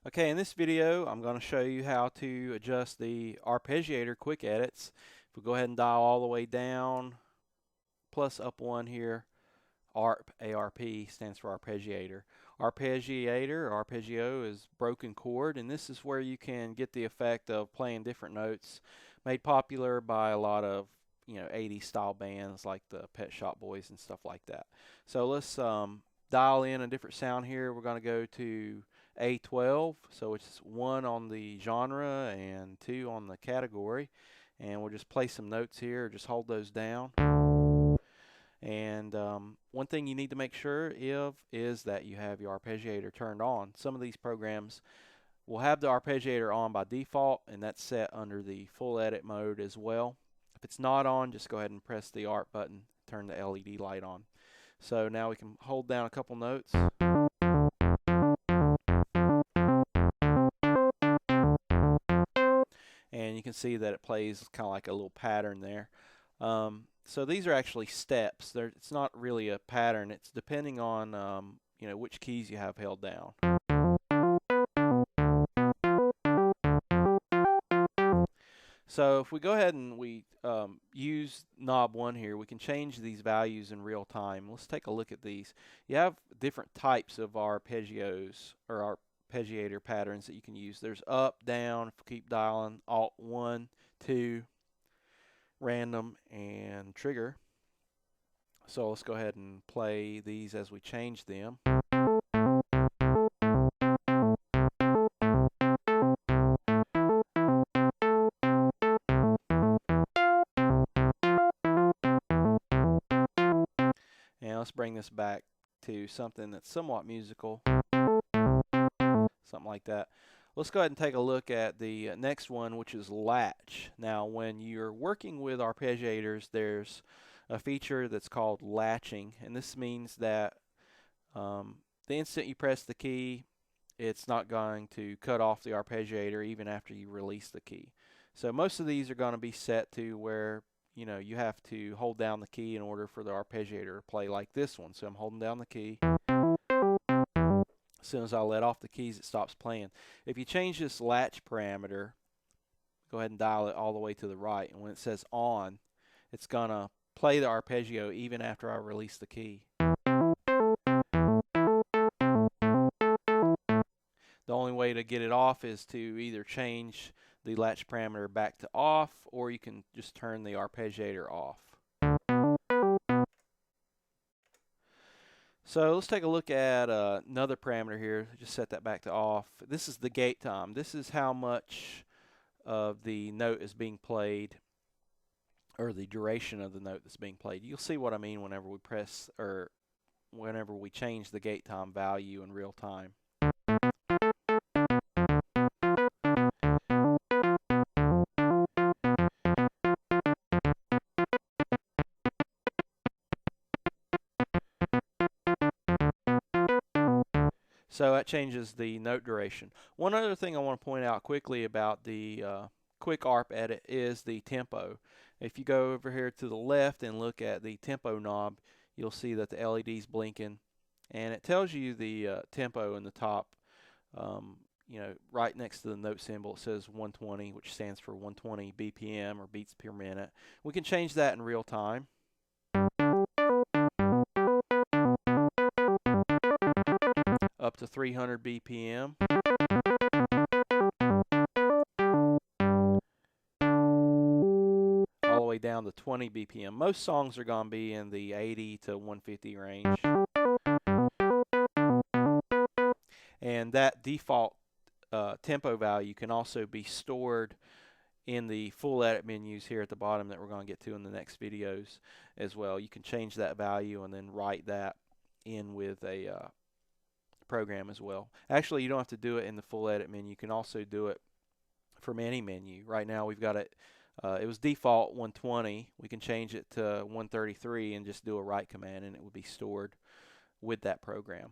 Okay, in this video, I'm going to show you how to adjust the Arpeggiator quick edits. If we go ahead and dial all the way down, plus up one here, ARP, A-R-P, stands for Arpeggiator. Arpeggiator, Arpeggio, is broken chord, and this is where you can get the effect of playing different notes, made popular by a lot of 80s style bands like the Pet Shop Boys and stuff like that. So let's dial in a different sound here. We're going to go to A12, so it's 1 on the genre and 2 on the category, and we'll just play some notes here. Just hold those down. And one thing you need to make sure of is that you have your arpeggiator turned on. Some of these programs will have the arpeggiator on by default, and that's set under the full edit mode as well. If it's not on, just go ahead and press the ARP button, turn the LED light on. So now we can hold down a couple notes. And you can see that it plays kind of like a little pattern there. So these are actually steps. It's not really a pattern. It's depending on which keys you have held down. So if we go ahead and we use knob 1 here, we can change these values in real time. Let's take a look at these. You have different types of arpeggios or arpeggiator patterns that you can use. There's up, down, if we keep dialing, alt 1, 2, random, and trigger. So let's go ahead and play these as we change them. And let's bring this back to something that's somewhat musical, something like that. Let's go ahead and take a look at the next one, which is latch. Now, when you're working with arpeggiators, there's a feature that's called latching, and this means that the instant you press the key, it's not going to cut off the arpeggiator even after you release the key. So most of these are going to be set to where you have to hold down the key in order for the arpeggiator to play, like this one. So I'm holding down the key. As soon as I let off the keys, it stops playing. If you change this latch parameter, go ahead and dial it all the way to the right, and when it says on, it's going to play the arpeggio even after I release the key. The only way to get it off is to either change the latch parameter back to off, or you can just turn the arpeggiator off. So let's take a look at another parameter here. Just set that back to off. This is the gate time. This is how much of the note is being played, or the duration of the note that's being played. You'll see what I mean whenever we press, or whenever we change the gate time value in real time. So that changes the note duration. One other thing I want to point out quickly about the quick ARP edit is the tempo. If you go over here to the left and look at the tempo knob, you'll see that the LED is blinking, and it tells you the tempo in the top. Right next to the note symbol, it says 120, which stands for 120 BPM, or beats per minute. We can change that in real time. Up to 300 BPM. All the way down to 20 BPM. Most songs are going to be in the 80 to 150 range. And that default tempo value can also be stored in the full edit menus here at the bottom that we're going to get to in the next videos as well. You can change that value and then write that in with a program as well. Actually, you don't have to do it in the full edit menu. You can also do it from any menu. Right now we've got it, it was default 120. We can change it to 133 and just do a write command, and it would be stored with that program.